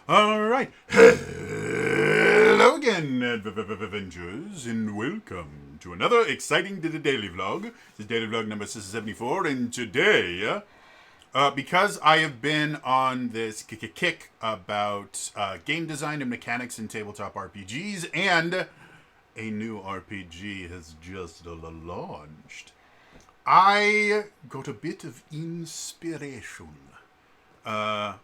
All right. Hello again, Avengers, and welcome to another exciting daily vlog. This is daily vlog number 674, and today, because I have been on this kick about game design and mechanics in tabletop RPGs, and a new RPG has just launched, I got a bit of inspiration. Uh,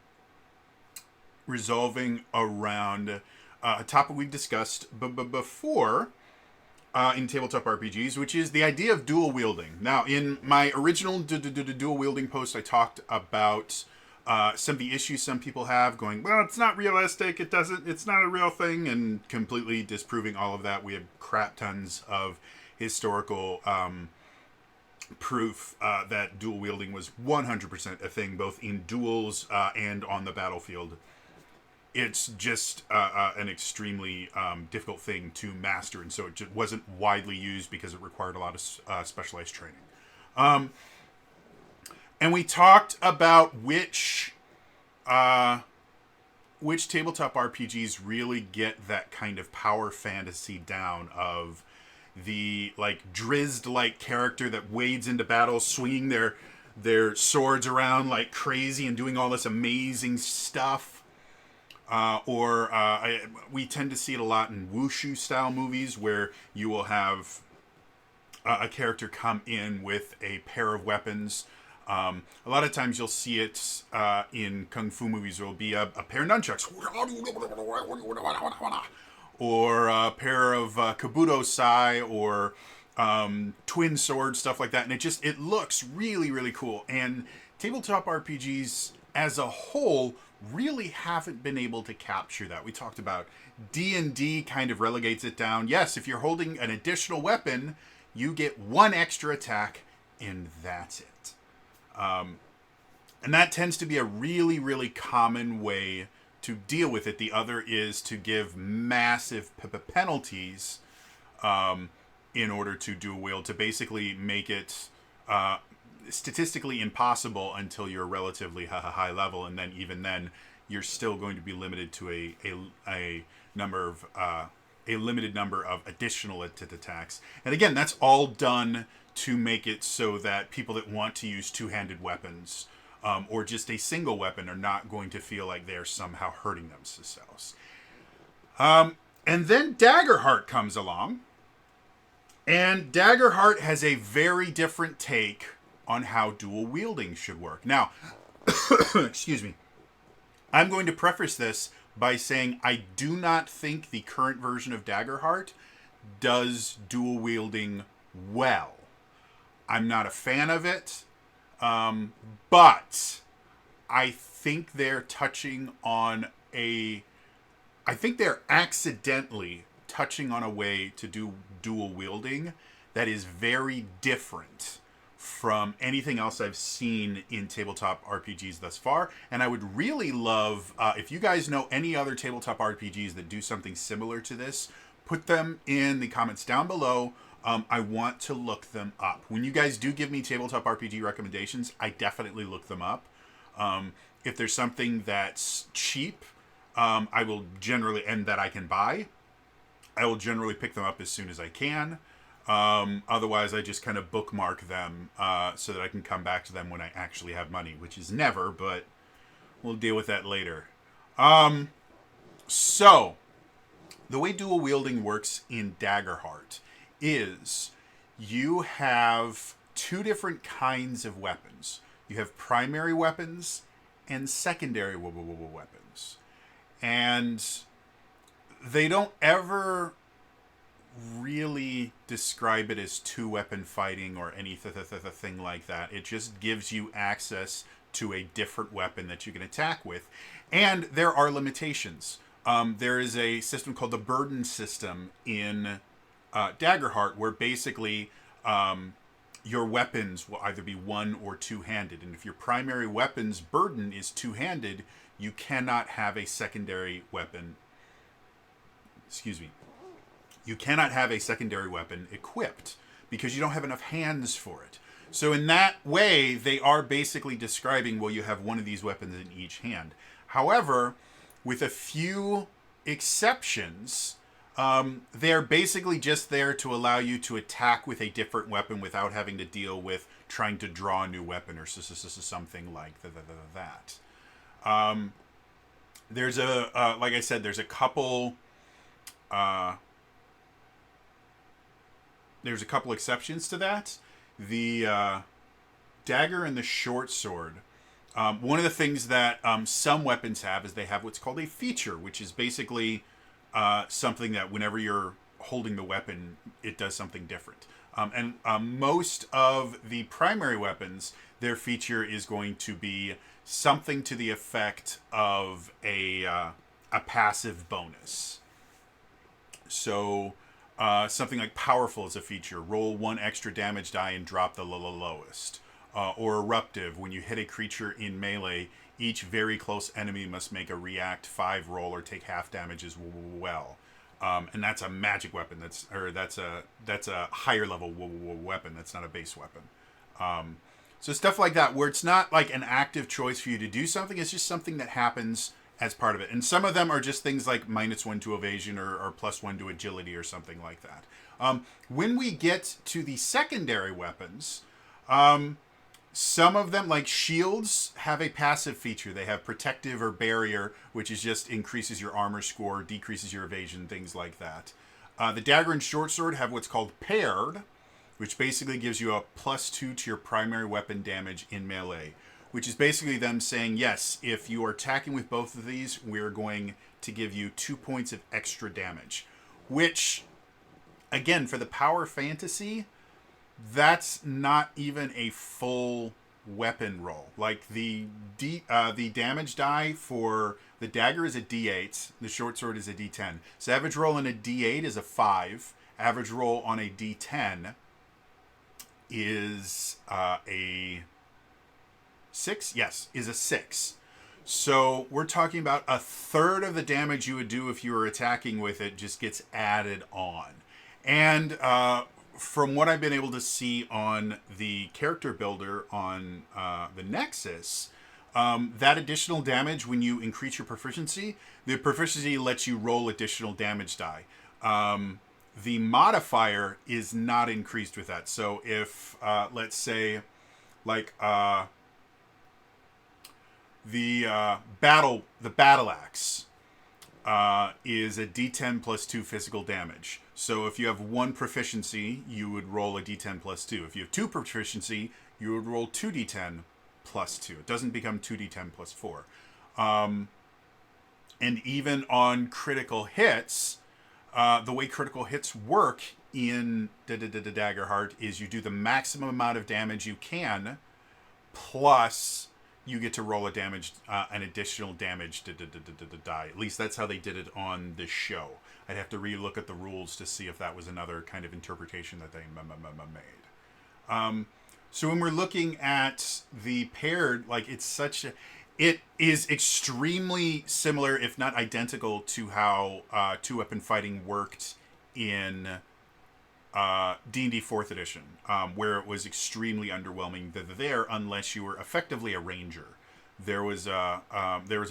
Resolving around a topic we've discussed before in tabletop RPGs, which is the idea of dual wielding. Now, in my original dual wielding post, I talked about some of the issues some people have, going, well, it's not realistic, it's not a real thing, and completely disproving all of that. We have crap tons of historical proof that dual wielding was 100% a thing, both in duels and on the battlefield. It's just an extremely difficult thing to master, and so it just wasn't widely used because it required a lot of specialized training. And we talked about which tabletop RPGs really get that kind of power fantasy down of the like drizzed like character that wades into battle, swinging their swords around like crazy and doing all this amazing stuff. We tend to see it a lot in wushu style movies where you will have a character come in with a pair of weapons. A lot of times you'll see it in kung fu movies. There will be a pair of nunchucks, or a pair of kabuto sai, or twin swords, stuff like that, and it looks really really cool. And tabletop RPGs as a whole really haven't been able to capture that. We talked about D&D kind of relegates it down. Yes, if you're holding an additional weapon, you get one extra attack, and that's it. And that tends to be a really, really common way to deal with it. The other is to give massive penalties in order to dual wield, to basically make it statistically impossible until you're relatively high level, and then even then you're still going to be limited to a limited number of additional attacks. And again, that's all done to make it so that people that want to use two-handed weapons or just a single weapon are not going to feel like they're somehow hurting themselves. And then Daggerheart comes along, and Daggerheart has a very different take on how dual wielding should work. Now, excuse me, I'm going to preface this by saying I do not think the current version of Daggerheart does dual wielding well. I'm not a fan of it, but I think they're touching on I think they're accidentally touching on a way to do dual wielding that is very different from anything else I've seen in tabletop RPGs thus far. And I would really love, if you guys know any other tabletop RPGs that do something similar to this, put them in the comments down below. I want to look them up. When you guys do give me tabletop RPG recommendations, I definitely look them up. If there's something that's cheap, I will generally, and that I can buy, I will generally pick them up as soon as I can. Otherwise, I just kind of bookmark them so that I can come back to them when I actually have money, which is never, but we'll deal with that later. So, the way dual wielding works in Daggerheart is you have two different kinds of weapons. You have primary weapons and secondary weapons. And they don't ever really describe it as two-weapon fighting or anything like that. It just gives you access to a different weapon that you can attack with. And there are limitations. There is a system called the burden system in Daggerheart, where basically your weapons will either be one or two-handed. And if your primary weapon's burden is two-handed, you cannot have a secondary weapon. Excuse me. You cannot have a secondary weapon equipped because you don't have enough hands for it. So in that way, they are basically describing, well, you have one of these weapons in each hand. However, with a few exceptions. They're basically just there to allow you to attack with a different weapon without having to deal with trying to draw a new weapon or something like that. There's like I said, there's a couple. There's a couple exceptions to that. The dagger and the short sword. One of the things that some weapons have is they have what's called a feature, which is basically something that whenever you're holding the weapon, it does something different. And most of the primary weapons, their feature is going to be something to the effect of a passive bonus. So something like powerful is a feature. Roll 1 extra damage die and drop the lowest. Or eruptive, when you hit a creature in melee, each very close enemy must make a react 5 roll or take half damage as well. And that's a magic weapon. That's a higher level weapon. That's not a base weapon. So stuff like that, where it's not like an active choice for you to do something. It's just something that happens as part of it. And some of them are just things like -1 to evasion or +1 to agility or something like that. When we get to the secondary weapons, some of them, like shields, have a passive feature. They have protective or barrier, which is just increases your armor score, decreases your evasion, things like that. The dagger and short sword have what's called paired, which basically gives you a +2 to your primary weapon damage in melee, which is basically them saying, yes, if you are attacking with both of these, we're going to give you 2 points of extra damage, which, again, for the power fantasy, that's not even a full weapon roll. Like the damage die for the dagger is a D8, the short sword is a D10. So average roll on a D8 is a 5. Average roll on a D10 is a 6. Yes, is a 6. So we're talking about a third of the damage you would do if you were attacking with it just gets added on. And from what I've been able to see on the character builder on the Nexus, that additional damage, when you increase your proficiency, the proficiency lets you roll additional damage die. The modifier is not increased with that. So if, let's say, like the battle axe is a D10 plus 2 physical damage. So if you have 1 proficiency, you would roll a D10 plus 2. If you have 2 proficiency, you would roll 2D10 plus 2. It doesn't become 2D10 plus 4. And even on critical hits, the way critical hits work in Daggerheart is you do the maximum amount of damage you can, plus you get to roll an additional damage die. At least that's how they did it on the show. I'd have to re-look at the rules to see if that was another kind of interpretation that they made. So when we're looking at the paired, like it is extremely similar, if not identical, to how 2-weapon fighting worked in D&D 4th edition, where it was extremely underwhelming there unless you were effectively a ranger. There was a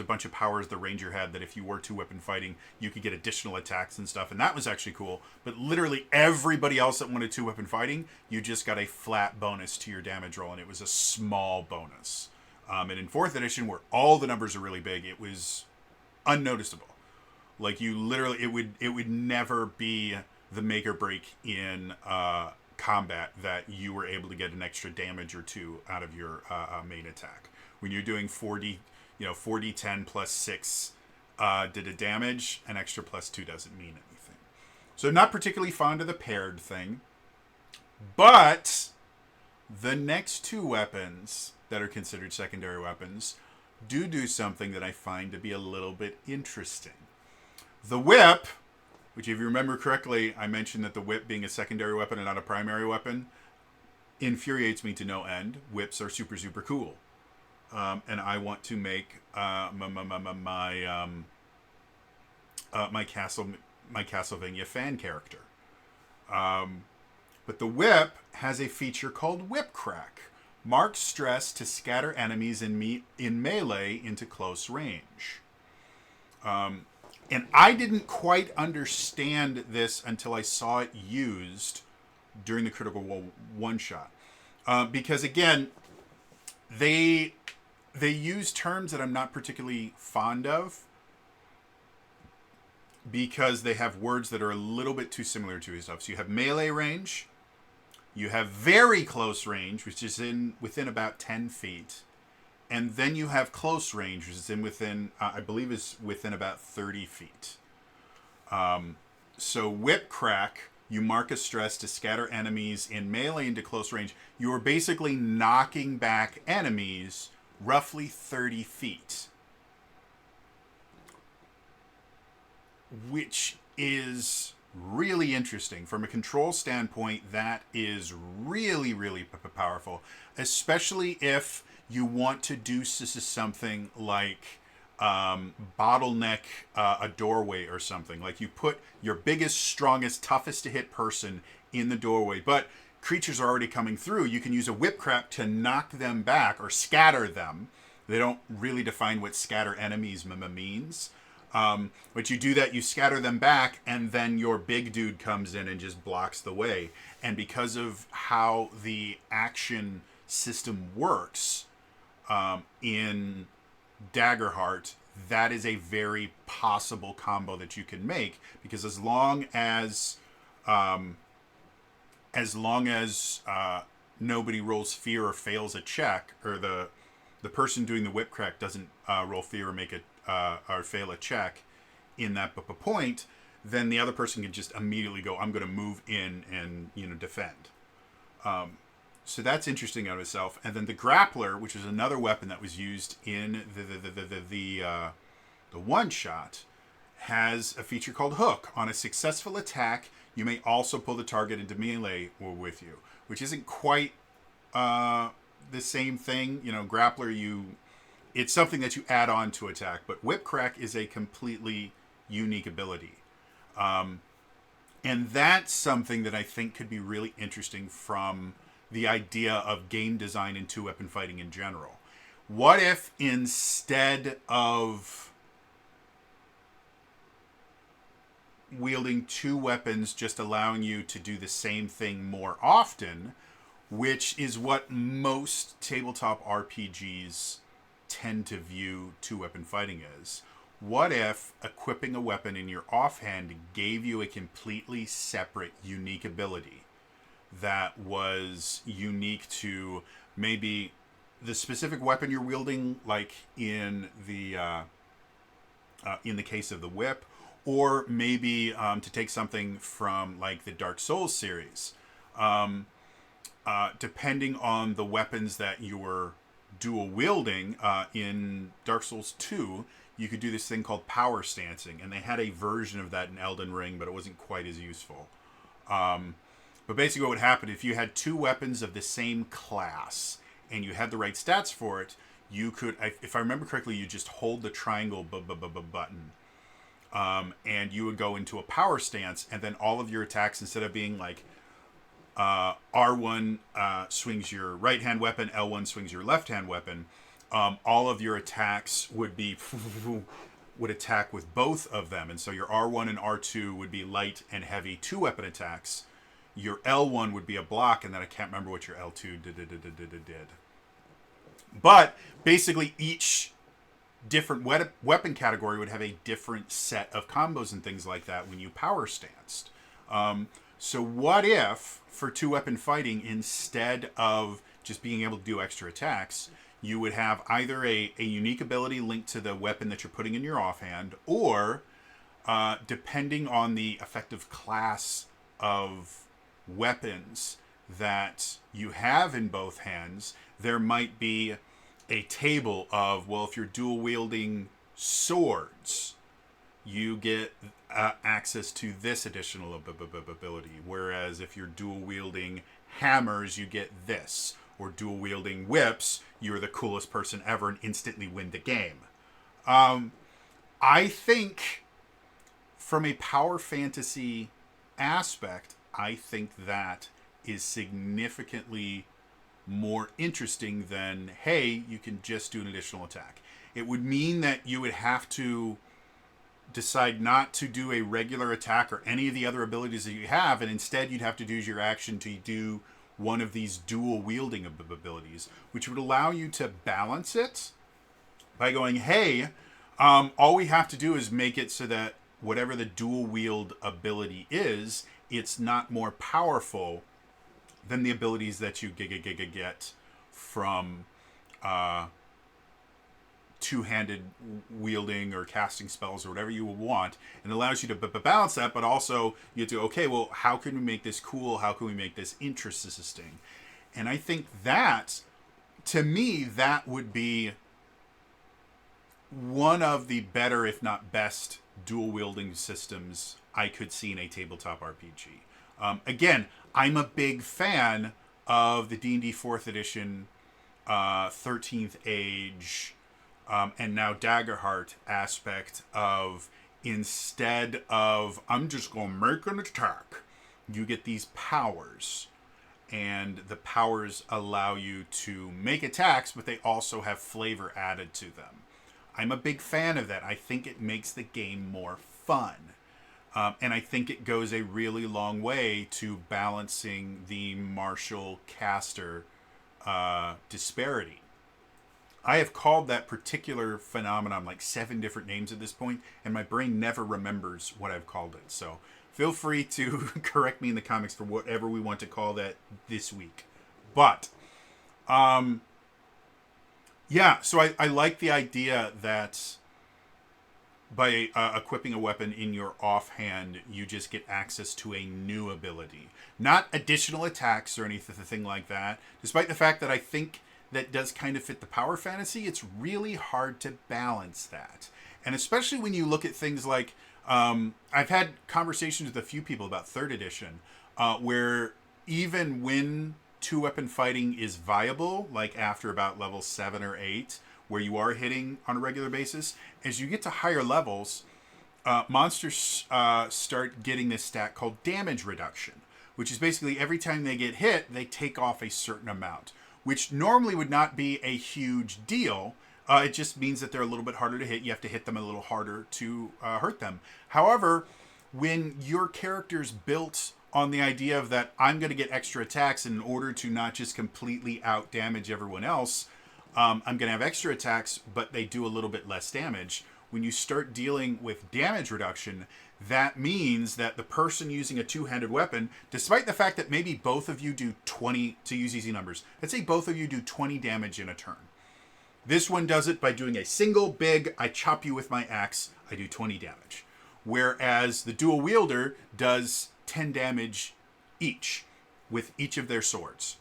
bunch of powers the ranger had that if you were 2-weapon fighting, you could get additional attacks and stuff, and that was actually cool. But literally everybody else that wanted 2-weapon fighting, you just got a flat bonus to your damage roll, and it was a small bonus. And in 4th edition, where all the numbers are really big, it was unnoticeable. Like you literally, it would never be the make or break in combat that you were able to get an extra damage or 2 out of your main attack. When you're doing 4d10 plus 6 did a damage, an extra plus 2 doesn't mean anything. So not particularly fond of the paired thing, but the next 2 weapons that are considered secondary weapons do something that I find to be a little bit interesting. The whip, which if you remember correctly, I mentioned that the whip being a secondary weapon and not a primary weapon, infuriates me to no end. Whips are super, super cool. And I want to make my Castlevania fan character. But the whip has a feature called Whip Crack. Mark stress to scatter enemies in melee into close range. And I didn't quite understand this until I saw it used during the Critical Role one shot. Because again, they use terms that I'm not particularly fond of because they have words that are a little bit too similar to each other. So you have melee range, you have very close range, which is within about 10 feet, and then you have close range, which is within, I believe, is within about 30 feet. So whip crack, you mark a stress to scatter enemies in melee into close range. You are basically knocking back enemies roughly 30 feet. Which is really interesting. From a control standpoint, that is really, really powerful. Especially if you want to do something like bottleneck a doorway or something. Like you put your biggest, strongest, toughest to hit person in the doorway, but creatures are already coming through. You can use a whip crap to knock them back or scatter them. They don't really define what scatter enemies means. But you do that, you scatter them back, and then your big dude comes in and just blocks the way. And because of how the action system works in Daggerheart, that is a very possible combo that you can make, because as long as nobody rolls fear or fails a check, or the person doing the whip crack doesn't roll fear or make it or fail a check in that point, then the other person can just immediately go, I'm going to move in and defend. So that's interesting out of itself. And then the grappler, which is another weapon that was used in the one shot, has a feature called Hook. On a successful attack, you may also pull the target into melee with you, which isn't quite the same thing. Grappler, it's something that you add on to attack, but Whip Crack is a completely unique ability. And that's something that I think could be really interesting from the idea of game design and two-weapon fighting in general. What if instead of wielding two weapons, just allowing you to do the same thing more often, which is what most tabletop RPGs tend to view two-weapon fighting as? What if equipping a weapon in your offhand gave you a completely separate, unique ability that was unique to maybe the specific weapon you're wielding, like in the case of the whip, or maybe to take something from like the Dark Souls series, depending on the weapons that you're dual wielding. In Dark Souls 2, you could do this thing called power stancing, and they had a version of that in Elden Ring, but it wasn't quite as useful. But basically what would happen if you had two weapons of the same class and you had the right stats for it, you could, if I remember correctly, you just hold the triangle button, and you would go into a power stance, and then all of your attacks, instead of being like R1 swings your right hand weapon, L1 swings your left hand weapon, all of your attacks would attack with both of them. And so your R1 and R2 would be light and heavy two weapon attacks. Your L1 would be a block, and then I can't remember what your L2 did. But basically each different weapon category would have a different set of combos and things like that when you power stanced. So what if, for two-weapon fighting, instead of just being able to do extra attacks, you would have either a unique ability linked to the weapon that you're putting in your offhand, or depending on the effective class of weapons that you have in both hands, there might be a table of, well, if you're dual wielding swords, you get access to this additional ability, whereas if you're dual wielding hammers, you get this, or dual wielding whips, you're the coolest person ever and instantly win the game. I think from a power fantasy aspect, I think that is significantly more interesting than, hey, you can just do an additional attack. It would mean that you would have to decide not to do a regular attack or any of the other abilities that you have, and instead you'd have to use your action to do one of these dual wielding abilities, which would allow you to balance it by going, hey, all we have to do is make it so that whatever the dual wield ability is, it's not more powerful than the abilities that you get from two-handed wielding or casting spells or whatever you want, and allows you to balance that, but also you have to, okay, well, how can we make this cool? How can we make this interesting? And I think that, to me, that would be one of the better, if not best, dual wielding systems I could see in a tabletop RPG. Again, I'm a big fan of the D&D 4th edition, 13th Age, and now Daggerheart aspect of, instead of I'm just going to make an attack, you get these powers. And the powers allow you to make attacks, but they also have flavor added to them. I'm a big fan of that. I think it makes the game more fun. And I think it goes a really long way to balancing the martial caster disparity. I have called that particular phenomenon like 7 different names at this point, and my brain never remembers what I've called it. So feel free to correct me in the comments for whatever we want to call that this week. But, yeah, so I like the idea that by equipping a weapon in your offhand, you just get access to a new ability. Not additional attacks or anything like that. Despite the fact that I think that does kind of fit the power fantasy, it's really hard to balance that. And especially when you look at things like, I've had conversations with a few people about 3rd edition, where even when two-weapon fighting is viable, like after about level 7 or 8, where you are hitting on a regular basis, as you get to higher levels, monsters start getting this stat called damage reduction, which is basically every time they get hit, they take off a certain amount, which normally would not be a huge deal. It just means that they're a little bit harder to hit. You have to hit them a little harder to hurt them. However, when your character's built on the idea of that I'm going to get extra attacks in order to not just completely out damage everyone else, I'm going to have extra attacks, but they do a little bit less damage. When you start dealing with damage reduction, that means that the person using a two-handed weapon, despite the fact that maybe both of you do 20, to use easy numbers, let's say both of you do 20 damage in a turn. This one does it by doing a single big, I chop you with my axe, I do 20 damage. Whereas the dual wielder does 10 damage each with each of their swords.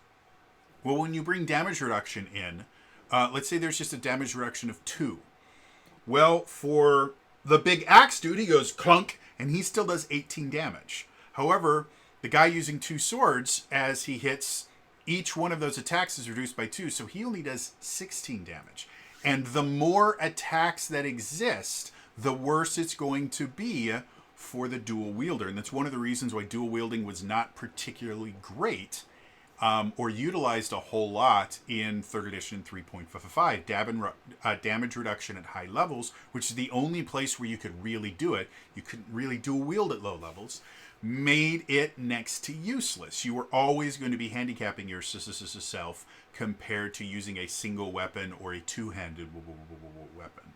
Well, when you bring damage reduction in, let's say there's just a damage reduction of 2. Well, for the big axe dude, he goes clunk, and he still does 18 damage. However, the guy using 2 swords, as he hits, each one of those attacks is reduced by 2, so he only does 16 damage. And the more attacks that exist, the worse it's going to be for the dual wielder. And that's one of the reasons why dual wielding was not particularly great or utilized a whole lot in 3rd edition 3.55. Damage reduction at high levels, which is the only place where you could really do it. You couldn't really dual wield at low levels. Made it next to useless. You were always going to be handicapping yourself compared to using a single weapon or a two-handed weapon.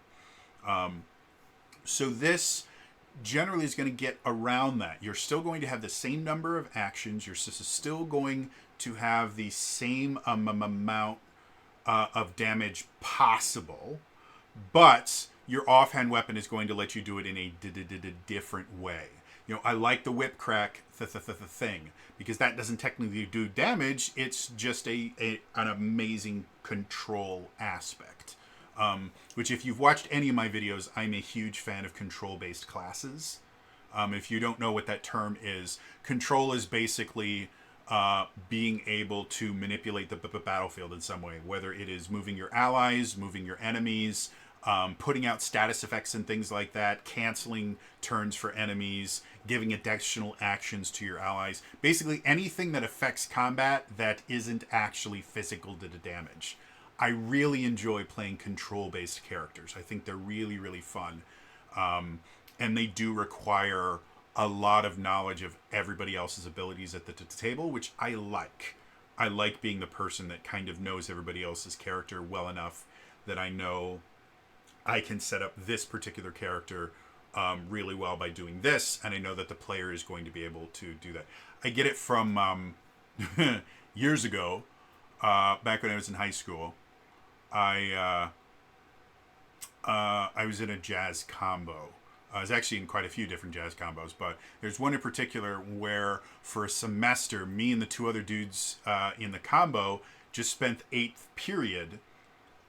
So this generally is going to get around that. You're still going to have the same number of actions. You're still going to have the same amount of damage possible, but your offhand weapon is going to let you do it in a different way. You know, I like the whip crack thing because that doesn't technically do damage. It's just an amazing control aspect. Which, if you've watched any of my videos, I'm a huge fan of control-based classes. If you don't know what that term is, control is basically being able to manipulate the battlefield in some way, whether it is moving your allies, moving your enemies, putting out status effects and things like that, canceling turns for enemies, giving additional actions to your allies. Basically anything that affects combat that isn't actually physical to the damage. I really enjoy playing control-based characters. I think they're really, really fun. and they do require a lot of knowledge of everybody else's abilities at the table, which I like. I like being the person that kind of knows everybody else's character well enough that I know I can set up this particular character really well by doing this, and I know that the player is going to be able to do that. I get it from years ago, back when I was in high school. I I was in a jazz combo. I was actually in quite a few different jazz combos, but there's one in particular where for a semester, me and the two other dudes in the combo just spent eighth period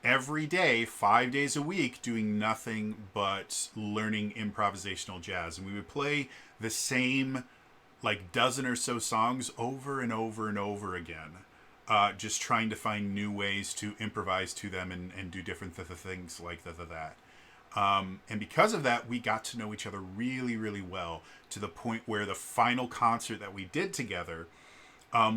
every day, 5 days a week, doing nothing but learning improvisational jazz. And we would play the same like dozen or so songs over and over and over again, just trying to find new ways to improvise to them and do different things like that. And because of that, we got to know each other really, really well, to the point where the final concert that we did together,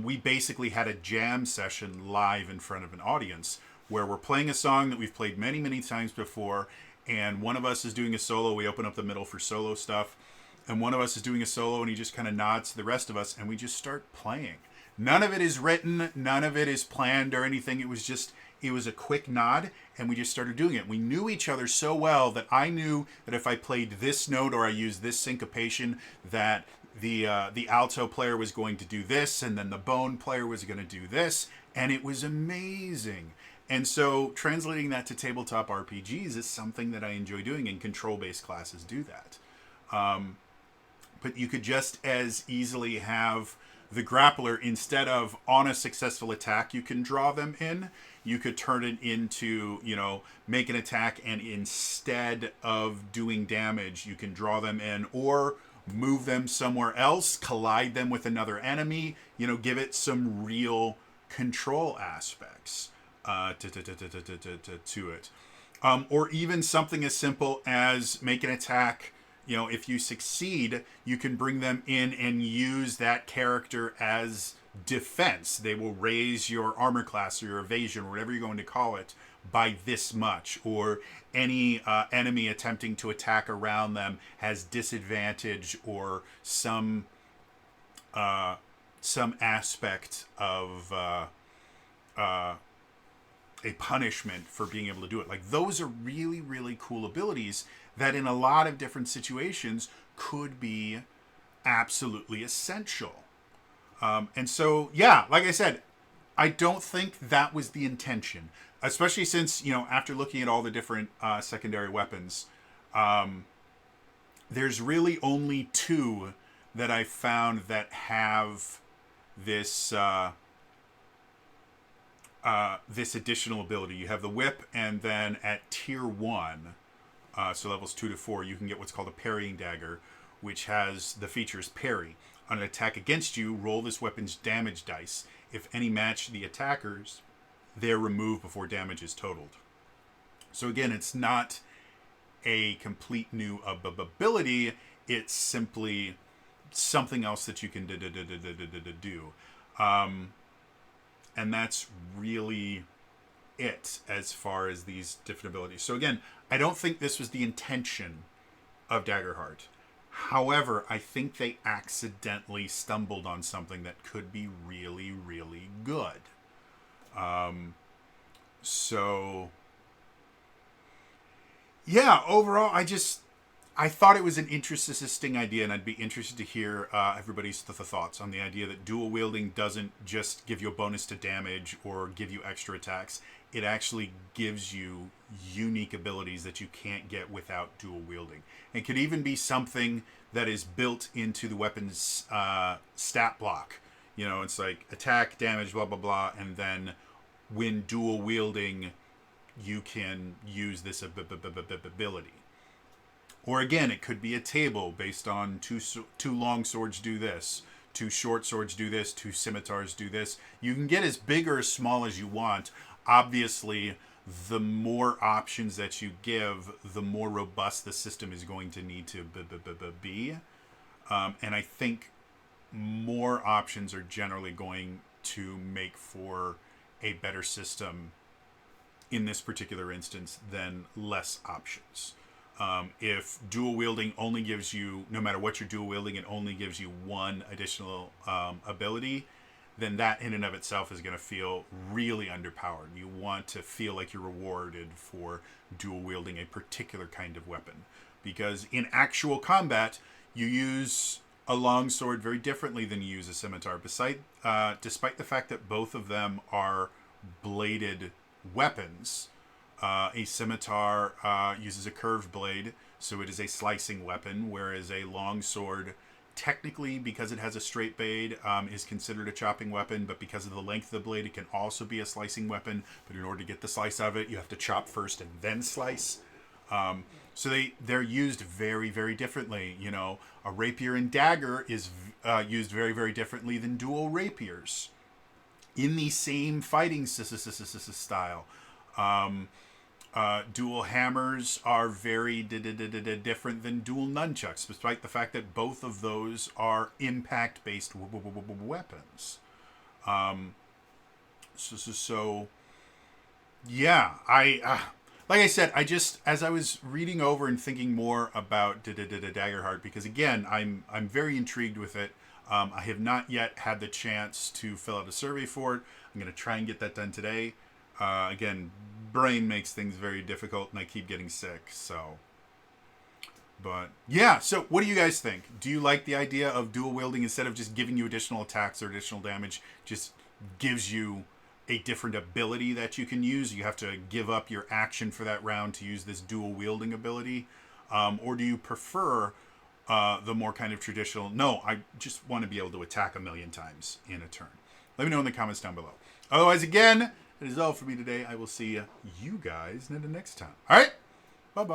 we basically had a jam session live in front of an audience where we're playing a song that we've played many, many times before, and one of us is doing a solo. We open up the middle for solo stuff, and one of us is doing a solo, and he just kind of nods to the rest of us, and we just start playing. None of it is written, none of it is planned or anything. It was a quick nod, and we just started doing it. We knew each other so well that I knew that if I played this note or I used this syncopation, that the alto player was going to do this, and then the bone player was going to do this, and it was amazing. And so translating that to tabletop RPGs is something that I enjoy doing, and control-based classes do that. But you could just as easily have the grappler, instead of on a successful attack, you can draw them in. You could turn it into, make an attack, and instead of doing damage, you can draw them in or move them somewhere else, collide them with another enemy, give it some real control aspects to it. Or even something as simple as make an attack. If you succeed, you can bring them in and use that character as defense. They will raise your armor class or your evasion, or whatever you're going to call it, by this much. Or any enemy attempting to attack around them has disadvantage, or some aspect of a punishment for being able to do it. Like, those are really, really cool abilities that in a lot of different situations could be absolutely essential. And so, yeah, like I said, I don't think that was the intention, especially since, after looking at all the different secondary weapons, there's really only two that I found that have this this additional ability. You have the whip, and then at tier 1, so levels 2 to 4, you can get what's called a parrying dagger, which has the features parry. On an attack against you, roll this weapon's damage dice. If any match the attackers, they're removed before damage is totaled. So again, it's not a complete new ability. It's simply something else that you can do. And that's really it as far as these different abilities. So again, I don't think this was the intention of Daggerheart. However, I think they accidentally stumbled on something that could be really, really good. So, yeah, overall, I thought it was an interesting idea, and I'd be interested to hear everybody's thoughts on the idea that dual wielding doesn't just give you a bonus to damage or give you extra attacks. It actually gives you unique abilities that you can't get without dual wielding. It could even be something that is built into the weapon's stat block. It's like attack, damage, blah, blah, blah, and then when dual wielding, you can use this ability. Or again, it could be a table based on two long swords do this, 2 short swords do this, 2 scimitars do this. You can get as big or as small as you want. Obviously, the more options that you give, the more robust the system is going to need to be. And I think more options are generally going to make for a better system in this particular instance than less options. If dual wielding only gives you, no matter what you're dual wielding, it only gives you one additional ability, then that in and of itself is going to feel really underpowered. You want to feel like you're rewarded for dual wielding a particular kind of weapon. Because in actual combat, you use a longsword very differently than you use a scimitar. Despite the fact that both of them are bladed weapons, a scimitar uses a curved blade, so it is a slicing weapon, whereas a longsword, technically, because it has a straight blade, is considered a chopping weapon, but because of the length of the blade, it can also be a slicing weapon. But in order to get the slice out of it, you have to chop first and then slice. So they're used very, very differently. You know, a rapier and dagger is used very, very differently than dual rapiers in the same fighting style. Dual hammers are very different than dual nunchucks, despite the fact that both of those are impact-based weapons. So yeah, like I said, I just, as I was reading over and thinking more about Daggerheart, because again, I'm very intrigued with it. I have not yet had the chance to fill out a survey for it. I'm going to try and get that done today. Again, brain makes things very difficult, and I keep getting sick. So, but yeah. So, what do you guys think? Do you like the idea of dual wielding instead of just giving you additional attacks or additional damage? Just gives you a different ability that you can use. You have to give up your action for that round to use this dual wielding ability, or do you prefer the more kind of traditional? No, I just want to be able to attack a million times in a turn. Let me know in the comments down below. Otherwise, again, that is all for me today. I will see you guys next time. All right? Bye-bye.